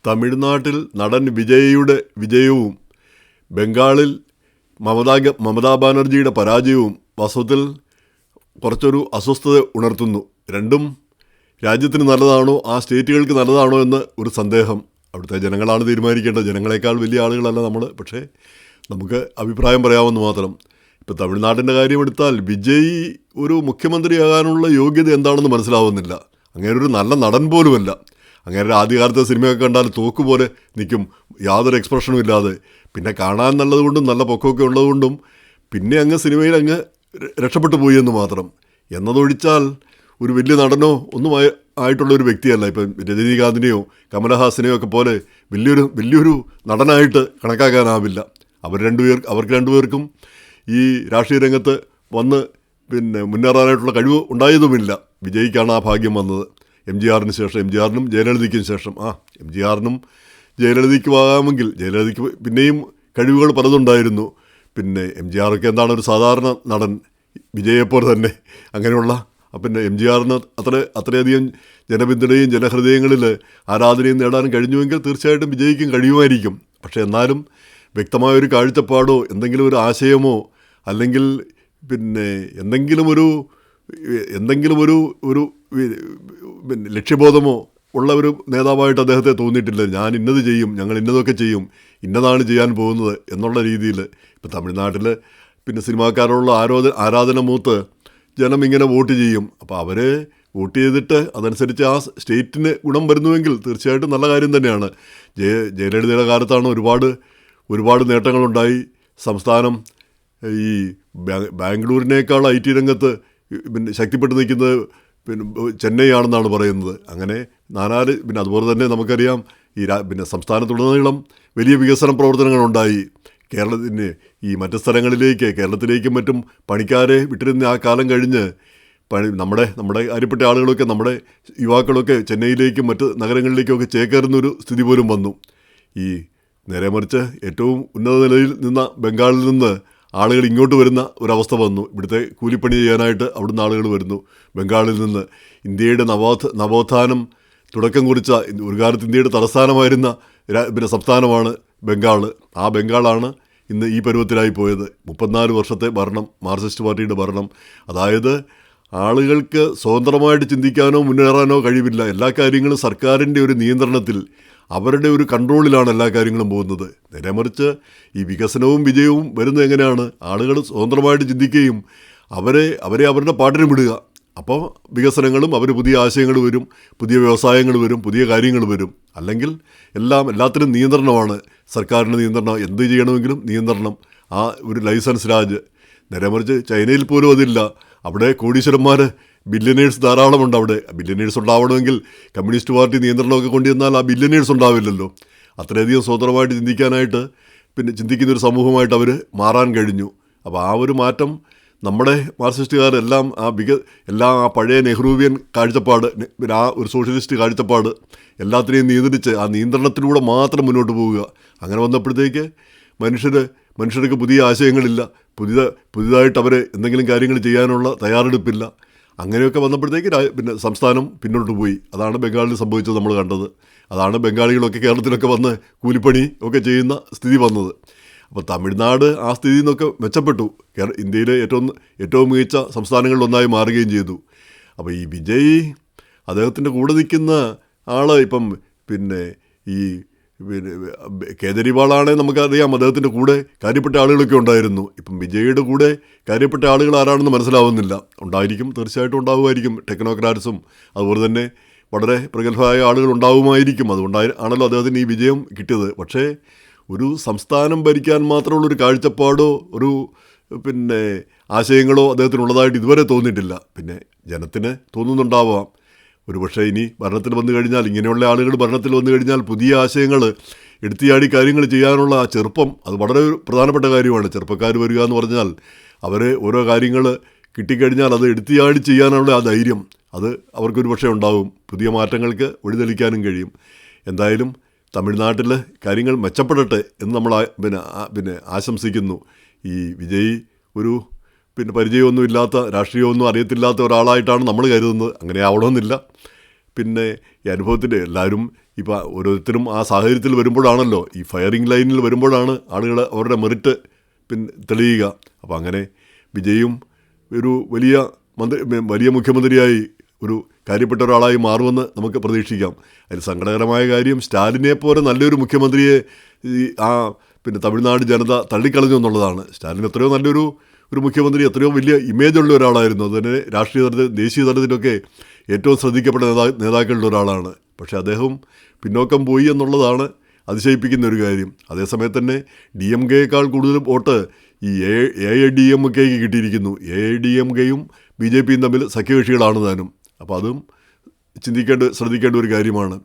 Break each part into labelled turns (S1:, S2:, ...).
S1: തമിഴ്നാട്ടിൽ നടൻ വിജയിയുടെ വിജയവും ബംഗാളിൽ മമതാ ബാനർജിയുടെ പരാജയവും വാസ്തവത്തിൽ കുറച്ചൊരു അസ്വസ്ഥത ഉണർത്തുന്നു. രണ്ടും രാജ്യത്തിന് നല്ലതാണോ, ആ സ്റ്റേറ്റുകൾക്ക് നല്ലതാണോ എന്ന് ഒരു സന്ദേഹം. അവിടുത്തെ ജനങ്ങളാണ് തീരുമാനിക്കേണ്ടത്. ജനങ്ങളെക്കാൾ വലിയ ആളുകളല്ല നമ്മൾ. പക്ഷേ നമുക്ക് അഭിപ്രായം പറയാമെന്ന് മാത്രം. ഇപ്പോൾ തമിഴ്നാട്ടിൻ്റെ കാര്യമെടുത്താൽ വിജയ് ഒരു മുഖ്യമന്ത്രിയാകാനുള്ള യോഗ്യത എന്താണെന്ന് മനസ്സിലാവുന്നില്ല. അങ്ങനെ ഒരു നല്ല നടൻ പോലുമല്ല. അങ്ങനെ ആദ്യകാലത്തെ സിനിമയൊക്കെ കണ്ടാൽ തോക്കുപോലെ നിൽക്കും, യാതൊരു എക്സ്പ്രഷനും ഇല്ലാതെ. പിന്നെ കാണാൻ നല്ലതുകൊണ്ടും നല്ല പൊക്കമൊക്കെ ഉള്ളതുകൊണ്ടും പിന്നെ അങ്ങ് സിനിമയിൽ അങ്ങ് രക്ഷപ്പെട്ടു പോയി എന്ന് മാത്രം. എന്നതൊഴിച്ചാൽ ഒരു വലിയ നടനോ ഒന്നും ആയിട്ടുള്ളൊരു വ്യക്തിയല്ല. ഇപ്പം രജനീകാന്തിനെയോ കമലഹാസനെയോ ഒക്കെ പോലെ വലിയൊരു നടനായിട്ട് കണക്കാക്കാനാവില്ല. അവർക്ക് രണ്ടുപേർക്കും ഈ രാഷ്ട്രീയ രംഗത്ത് വന്ന് മുന്നേറാനായിട്ടുള്ള കഴിവ് ഉണ്ടായതുമില്ല. വിജയിക്കാണ് ആ ഭാഗ്യം വന്നത്. എം ജി ആറിനും ജയലളിതയ്ക്കും ശേഷം. എം ജി ആറിനും ജയലളിതയ്ക്കും ആകാമെങ്കിൽ ജയലളിതയ്ക്ക് പിന്നെയും കഴിവുകൾ പലതുണ്ടായിരുന്നു. പിന്നെ എം ജി ആറൊക്കെ എന്താണ് ഒരു സാധാരണ നടൻ, വിജയെപ്പോലെ തന്നെ. അങ്ങനെയുള്ള പിന്നെ എം ജി ആറിന് അത്രയധികം ജനപിന്തുണയും ജനഹൃദയങ്ങളിൽ ആരാധനയും നേടാൻ കഴിഞ്ഞുവെങ്കിൽ തീർച്ചയായിട്ടും വിജയിക്കും കഴിയുമായിരിക്കും. പക്ഷേ എന്നാലും വ്യക്തമായൊരു കാഴ്ചപ്പാടോ എന്തെങ്കിലും ഒരു ആശയമോ അല്ലെങ്കിൽ പിന്നെ എന്തെങ്കിലും ഒരു ലക്ഷ്യബോധമോ ഉള്ള ഒരു നേതാവായിട്ട് അദ്ദേഹത്തെ തോന്നിയിട്ടില്ല. ഞാൻ ഇന്നത് ചെയ്യും, ഞങ്ങൾ ഇന്നതൊക്കെ ചെയ്യും, ഇന്നതാണ് ചെയ്യാൻ പോകുന്നത് എന്നുള്ള രീതിയിൽ. ഇപ്പം തമിഴ്നാട്ടിൽ പിന്നെ സിനിമാക്കാരോടുള്ള ആരാധന മൂത്ത് ജനം ഇങ്ങനെ വോട്ട് ചെയ്യും. അപ്പോൾ അവർ വോട്ട് ചെയ്തിട്ട് അതനുസരിച്ച് ആ സ്റ്റേറ്റിന് ഗുണം വരുന്നുവെങ്കിൽ തീർച്ചയായിട്ടും നല്ല കാര്യം തന്നെയാണ്. ജയലളിതയുടെ കാലത്താണ് ഒരുപാട് നേട്ടങ്ങളുണ്ടായി. സംസ്ഥാനം ഈ ബാംഗ്ലൂരിനേക്കാൾ IT രംഗത്ത് ശക്തിപ്പെട്ട് നിൽക്കുന്നത് ചെന്നൈ ആണെന്നാണ് പറയുന്നത്. അങ്ങനെ അതുപോലെ തന്നെ നമുക്കറിയാം സംസ്ഥാനത്തുടനീളം വലിയ വികസന പ്രവർത്തനങ്ങളുണ്ടായി. കേരളത്തിന് ഈ മറ്റ് കേരളത്തിലേക്കും മറ്റും പണിക്കാരെ വിട്ടിരുന്ന ആ കാലം കഴിഞ്ഞ് നമ്മുടെ കാര്യപ്പെട്ട ആളുകളൊക്കെ, നമ്മുടെ യുവാക്കളൊക്കെ ചെന്നൈയിലേക്കും മറ്റ് നഗരങ്ങളിലേക്കുമൊക്കെ ചേക്കേറുന്നൊരു സ്ഥിതി പോലും വന്നു. ഈ നേരെ മറിച്ച് ഏറ്റവും ഉന്നത നിലയിൽ നിന്ന ബംഗാളിൽ നിന്ന് ആളുകൾ ഇങ്ങോട്ട് വരുന്ന ഒരവസ്ഥ വന്നു. ഇവിടുത്തെ കൂലിപ്പണി ചെയ്യാനായിട്ട് അവിടുന്ന് ആളുകൾ വരുന്നു. ബംഗാളിൽ നിന്ന് ഇന്ത്യയുടെ നവോത്ഥാനം തുടക്കം കുറിച്ച, ഒരു കാലത്ത് ഇന്ത്യയുടെ തലസ്ഥാനമായിരുന്ന സംസ്ഥാനമാണ് ബംഗാൾ. ആ ബംഗാളാണ് ഇന്ന് ഈ പരുവത്തിലായി പോയത്. 34 വർഷത്തെ ഭരണം, മാർക്സിസ്റ്റ് പാർട്ടിയുടെ ഭരണം. അതായത് ആളുകൾക്ക് സ്വതന്ത്രമായിട്ട് ചിന്തിക്കാനോ മുന്നേറാനോ കഴിവില്ല. എല്ലാ കാര്യങ്ങളും സർക്കാരിൻ്റെ ഒരു നിയന്ത്രണത്തിൽ, അവരുടെ ഒരു കൺട്രോളിലാണ് എല്ലാ കാര്യങ്ങളും പോകുന്നത്. നേരെ മറിച്ച് ഈ വികസനവും വിജയവും വരുന്നത് എങ്ങനെയാണ്? ആളുകൾ സ്വതന്ത്രമായിട്ട് ചിന്തിക്കുകയും അവരെ അവരുടെ പാട്ടിന് വിടുക. അപ്പോൾ വികസനങ്ങളും പുതിയ ആശയങ്ങൾ വരും, പുതിയ വ്യവസായങ്ങൾ വരും, പുതിയ കാര്യങ്ങൾ വരും. അല്ലെങ്കിൽ എല്ലാത്തിനും നിയന്ത്രണമാണ്. സർക്കാരിൻ്റെ നിയന്ത്രണം, എന്ത് ചെയ്യണമെങ്കിലും നിയന്ത്രണം, ആ ഒരു ലൈസൻസ് രാജ്. നേരെ മറിച്ച് ചൈനയിൽ പോലും അതില്ല. അവിടെ കോടീശ്വരന്മാർ, ബില്യനേഴ്സ് ധാരാളമുണ്ട്. അവിടെ ബില്യനേഴ്സ് ഉണ്ടാവണമെങ്കിൽ കമ്മ്യൂണിസ്റ്റ് പാർട്ടി നിയന്ത്രണമൊക്കെ കൊണ്ടുവന്നാൽ ആ ബില്യനേഴ്സ് ഉണ്ടാവില്ലല്ലോ. അത്രയധികം സ്വതന്ത്രമായിട്ട് ചിന്തിക്കുന്നൊരു സമൂഹമായിട്ട് അവർ മാറാൻ കഴിഞ്ഞു. അപ്പോൾ ആ ഒരു മാറ്റം നമ്മുടെ മാർക്സിസ്റ്റുകാരെല്ലാം ആ പഴയ നെഹ്റുവിയൻ കാഴ്ചപ്പാട്, ആ ഒരു സോഷ്യലിസ്റ്റ് കാഴ്ചപ്പാട് എല്ലാത്തിനെയും നിയന്ത്രിച്ച് ആ നിയന്ത്രണത്തിലൂടെ മാത്രം മുന്നോട്ട് പോവുക. അങ്ങനെ വന്നപ്പോഴത്തേക്ക് മനുഷ്യർക്ക് പുതിയ ആശയങ്ങളില്ല, പുതിയതായിട്ട് അവർ എന്തെങ്കിലും കാര്യങ്ങൾ ചെയ്യാനുള്ള തയ്യാറെടുപ്പില്ല. അങ്ങനെയൊക്കെ വന്നപ്പോഴത്തേക്ക് സംസ്ഥാനം പിന്നോട്ട് പോയി. അതാണ് ബംഗാളിൽ സംഭവിച്ചത്, നമ്മൾ കണ്ടത്. അതാണ് ബംഗാളികളൊക്കെ കേരളത്തിലൊക്കെ വന്ന് കൂലിപ്പണി ഒക്കെ ചെയ്യുന്ന സ്ഥിതി വന്നത്. അപ്പോൾ തമിഴ്നാട് ആ സ്ഥിതിയിൽ നിന്നൊക്കെ മെച്ചപ്പെട്ടു. ഇന്ത്യയിലെ ഏറ്റവും മികച്ച സംസ്ഥാനങ്ങളിലൊന്നായി മാറുകയും ചെയ്തു. അപ്പോൾ ഈ വിജയ്, അദ്ദേഹത്തിൻ്റെ കൂടെ നിൽക്കുന്ന ആൾ ഇപ്പം ഈ കേജ്രിവാളാണെങ്കിൽ നമുക്കറിയാം, അദ്ദേഹത്തിൻ്റെ കൂടെ കാര്യപ്പെട്ട ആളുകളൊക്കെ ഉണ്ടായിരുന്നു. ഇപ്പം വിജയുടെ കൂടെ കാര്യപ്പെട്ട ആളുകൾ ആരാണെന്ന് മനസ്സിലാവുന്നില്ല. തീർച്ചയായിട്ടും ഉണ്ടാവുമായിരിക്കും. ടെക്നോക്രാറ്റ്സും അതുപോലെ തന്നെ വളരെ പ്രഗത്ഭരായ ആളുകൾ ഉണ്ടാവുമായിരിക്കും. അതുകൊണ്ടാണല്ലോ അദ്ദേഹത്തിന് ഈ വിജയം കിട്ടിയത്. പക്ഷേ ഒരു സംസ്ഥാനം ഭരിക്കാൻ മാത്രമുള്ളൊരു കാഴ്ചപ്പാടോ ഒരു ആശയങ്ങളോ അദ്ദേഹത്തിനുള്ളതായിട്ട് ഇതുവരെ തോന്നിയിട്ടില്ല. പിന്നെ ജനത്തിന് തോന്നുന്നുണ്ടാവാം. പക്ഷേ ഇനി ഭരണത്തിൽ വന്നു കഴിഞ്ഞാൽ, ഇങ്ങനെയുള്ള ആളുകൾ ഭരണത്തിൽ വന്നു കഴിഞ്ഞാൽ പുതിയ ആശയങ്ങൾ എടുത്തിയാടി കാര്യങ്ങൾ ചെയ്യാനുള്ള ആ ചെറുപ്പം, അത് വളരെ പ്രധാനപ്പെട്ട കാര്യമാണ്. ചെറുപ്പക്കാർ വരിക എന്ന് പറഞ്ഞാൽ അവർ ഓരോ കാര്യങ്ങൾ കിട്ടിക്കഴിഞ്ഞാൽ അത് എടുത്തിയാടി ചെയ്യാനുള്ള ആ ധൈര്യം, അത് അവർക്കൊരു പക്ഷേ ഉണ്ടാവും. പുതിയ മാറ്റങ്ങൾക്ക് വഴിതെളിക്കാനും കഴിയും. എന്തായാലും തമിഴ്നാട്ടിൽ കാര്യങ്ങൾ മെച്ചപ്പെടട്ടെ എന്ന് നമ്മൾ ആശംസിക്കുന്നു. ഈ വിജയ് ഒരു പരിചയമൊന്നുമില്ലാത്ത, രാഷ്ട്രീയമൊന്നും അറിയത്തില്ലാത്ത ഒരാളായിട്ടാണ് നമ്മൾ കരുതുന്നത്. അങ്ങനെ ആവണമെന്നില്ല. ഈ അനുഭവത്തിൻ്റെ എല്ലാവരും ഇപ്പോൾ ഓരോരുത്തരും ആ സാഹചര്യത്തിൽ വരുമ്പോഴാണല്ലോ, ഈ ഫയറിംഗ് ലൈനിൽ വരുമ്പോഴാണ് ആളുകൾ അവരുടെ മെറിറ്റ് തെളിയുക. അപ്പോൾ അങ്ങനെ വിജയും ഒരു വലിയ മുഖ്യമന്ത്രിയായി ഒരു കാര്യപ്പെട്ട ഒരാളായി മാറുമെന്ന് നമുക്ക് പ്രതീക്ഷിക്കാം. അതിൽ സങ്കടകരമായ കാര്യം, സ്റ്റാലിനെ പോലെ നല്ലൊരു മുഖ്യമന്ത്രിയെ തമിഴ്നാട് ജനത തള്ളിക്കളഞ്ഞു എന്നുള്ളതാണ്. സ്റ്റാലിൻ എത്രയോ നല്ലൊരു മുഖ്യമന്ത്രി, എത്രയോ വലിയ ഇമേജുള്ള ഒരാളായിരുന്നു. അതുതന്നെ രാഷ്ട്രീയ തലത്തിൽ, ദേശീയ തലത്തിലൊക്കെ ഏറ്റവും ശ്രദ്ധിക്കപ്പെട്ട നേതാക്കളിൽ ഒരാളാണ്. പക്ഷേ അദ്ദേഹം പിന്നോക്കം പോയി എന്നുള്ളതാണ് അതിശയിപ്പിക്കുന്ന ഒരു കാര്യം. അതേസമയത്ത് തന്നെ DMK-യേക്കാൾ കൂടുതൽ വോട്ട് ഈ AIADMKയ്ക്ക് കിട്ടിയിരിക്കുന്നു. AIADMKയും BJPയും തമ്മിൽ സഖ്യകക്ഷികളാണ് താനും. അപ്പോൾ അതും ശ്രദ്ധിക്കേണ്ട ഒരു കാര്യമാണ്.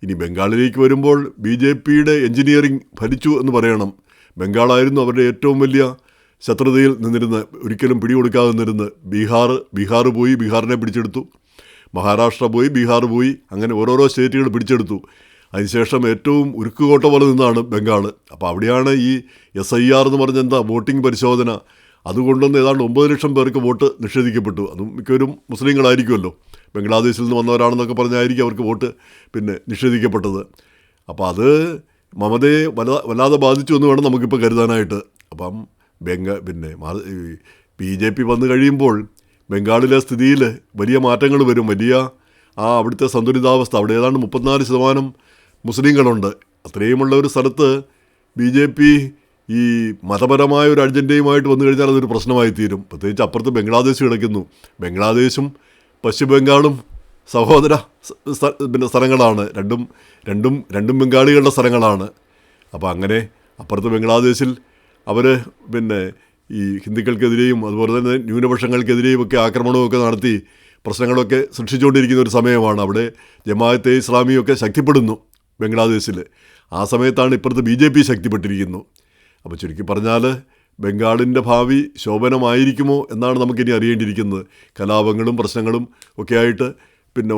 S1: ഇനി ബംഗാളിലേക്ക് വരുമ്പോൾ BJPയുടെ എൻജിനീയറിംഗ് ഫലിച്ചു എന്ന് പറയണം. ബംഗാളായിരുന്നു അവരുടെ ഏറ്റവും വലിയ ശത്രുതയിൽ നിന്നിരുന്ന്, ഒരിക്കലും പിടികൊടുക്കാതെ നിന്നിരുന്ന്. ബീഹാർ പോയി, ബീഹാറിനെ പിടിച്ചെടുത്തു. മഹാരാഷ്ട്ര പോയി, ബീഹാർ പോയി, അങ്ങനെ ഓരോരോ സ്റ്റേറ്റുകൾ പിടിച്ചെടുത്തു. അതിനുശേഷം ഏറ്റവും ഉരുക്കുകോട്ട പോലെ നിന്നാണ് ബംഗാൾ. അപ്പോൾ അവിടെയാണ് ഈ SIR എന്ന് പറഞ്ഞ വോട്ടിംഗ് പരിശോധന, അതുകൊണ്ടൊന്ന് ഏതാണ്ട് 9 ലക്ഷം പേർക്ക് വോട്ട് നിഷേധിക്കപ്പെട്ടു. അതും മിക്കവരും മുസ്ലിങ്ങളായിരിക്കുമല്ലോ, ബംഗ്ലാദേശിൽ നിന്ന് വന്നവരാണെന്നൊക്കെ പറഞ്ഞായിരിക്കും അവർക്ക് വോട്ട് നിഷേധിക്കപ്പെട്ടത്. അപ്പോൾ അത് മമതയെ വല്ലാതെ ബാധിച്ചു എന്ന് വേണം നമുക്കിപ്പോൾ കരുതാനായിട്ട്. അപ്പം BJP വന്നു കഴിയുമ്പോൾ ബംഗാളിലെ സ്ഥിതിയിൽ വലിയ മാറ്റങ്ങൾ വരും. അവിടുത്തെ സന്തുലിതാവസ്ഥ, അവിടെ ഏതാണ്ട് 34% മുസ്ലിങ്ങളുണ്ട്. അത്രയുമുള്ള ഒരു സ്ഥലത്ത് BJP ഈ മതപരമായ ഒരു അജണ്ടയുമായിട്ട് വന്നു കഴിഞ്ഞാൽ അതൊരു പ്രശ്നമായി തീരും. പ്രത്യേകിച്ച് അപ്പുറത്ത് ബംഗ്ലാദേശ് കിടക്കുന്നു. ബംഗ്ലാദേശും പശ്ചിമ ബംഗാളും സഹോദര സ്ഥലങ്ങളാണ്. രണ്ടും ബംഗാളികളുടെ സ്ഥലങ്ങളാണ്. അപ്പോൾ അങ്ങനെ അപ്പുറത്ത് ബംഗ്ലാദേശിൽ അവർ ഈ ഹിന്ദുക്കൾക്കെതിരെയും അതുപോലെ തന്നെ ന്യൂനപക്ഷങ്ങൾക്കെതിരെയും ഒക്കെ ആക്രമണമൊക്കെ നടത്തി പ്രശ്നങ്ങളൊക്കെ സൃഷ്ടിച്ചുകൊണ്ടിരിക്കുന്ന ഒരു സമയമാണ്. അവിടെ ജമാഅത്തെ ഇസ്ലാമിയൊക്കെ ശക്തിപ്പെടുന്നു ബംഗ്ലാദേശിൽ. ആ സമയത്താണ് ഇപ്പുറത്ത് BJP ശക്തിപ്പെട്ടിരിക്കുന്നു. അപ്പോൾ ചുരുക്കി പറഞ്ഞാൽ ബംഗാളിൻ്റെ ഭാവി ശോഭനമായിരിക്കുമോ എന്നാണ് നമുക്കിനി അറിയേണ്ടിയിരിക്കുന്നത്. കലാപങ്ങളും പ്രശ്നങ്ങളും ഒക്കെ ആയിട്ട്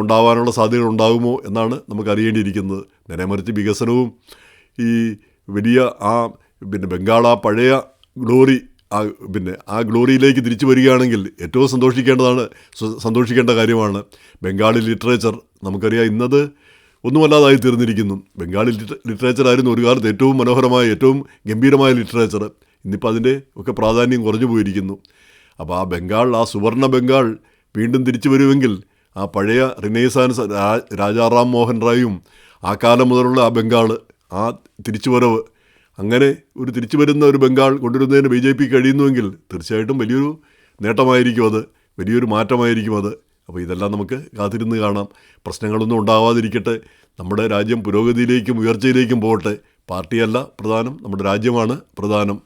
S1: ഉണ്ടാവാനുള്ള സാധ്യതകൾ ഉണ്ടാകുമോ എന്നാണ് നമുക്ക് അറിയേണ്ടിയിരിക്കുന്നത്. നേരെമറിച്ച് വികസനവും ഈ വലിയ ബംഗാൾ ആ പഴയ ഗ്ലോറി ആ ഗ്ലോറിയിലേക്ക് തിരിച്ചു വരികയാണെങ്കിൽ ഏറ്റവും സന്തോഷിക്കേണ്ട കാര്യമാണ്. ബംഗാളി ലിറ്ററേച്ചർ നമുക്കറിയാം ഇന്നത് ഒന്നുമല്ലാതായി തീർന്നിരിക്കുന്നു. ബംഗാളി ലിറ്ററേച്ചറായിരുന്നു ഒരു കാലത്ത് ഏറ്റവും മനോഹരമായ, ഏറ്റവും ഗംഭീരമായ ലിറ്ററേച്ചർ. ഇന്നിപ്പോൾ അതിൻ്റെ ഒക്കെ പ്രാധാന്യം കുറഞ്ഞു പോയിരിക്കുന്നു. അപ്പോൾ ആ സുവർണ ബംഗാൾ വീണ്ടും തിരിച്ചു വരുമെങ്കിൽ ആ പഴയ റിനൈസാൻസ് രാജാ റാം മോഹൻ റായും ആ കാലം മുതലുള്ള ആ ബംഗാൾ, ആ തിരിച്ചുവരവ്, അങ്ങനെ ഒരു തിരിച്ചു വരുന്ന ഒരു ബംഗാൾ കൊണ്ടുവരുന്നതിന് BJP കഴിയുന്നുവെങ്കിൽ തീർച്ചയായിട്ടും വലിയൊരു നേട്ടമായിരിക്കും അത്, വലിയൊരു മാറ്റമായിരിക്കും അത്. അപ്പോൾ ഇതെല്ലാം നമുക്ക് കാത്തിരുന്ന് കാണാം. പ്രശ്നങ്ങളൊന്നും ഉണ്ടാവാതിരിക്കട്ടെ. നമ്മുടെ രാജ്യം പുരോഗതിയിലേക്കും ഉയർച്ചയിലേക്കും പോകട്ടെ. പാർട്ടിയല്ല പ്രധാനം, നമ്മുടെ രാജ്യമാണ് പ്രധാനം.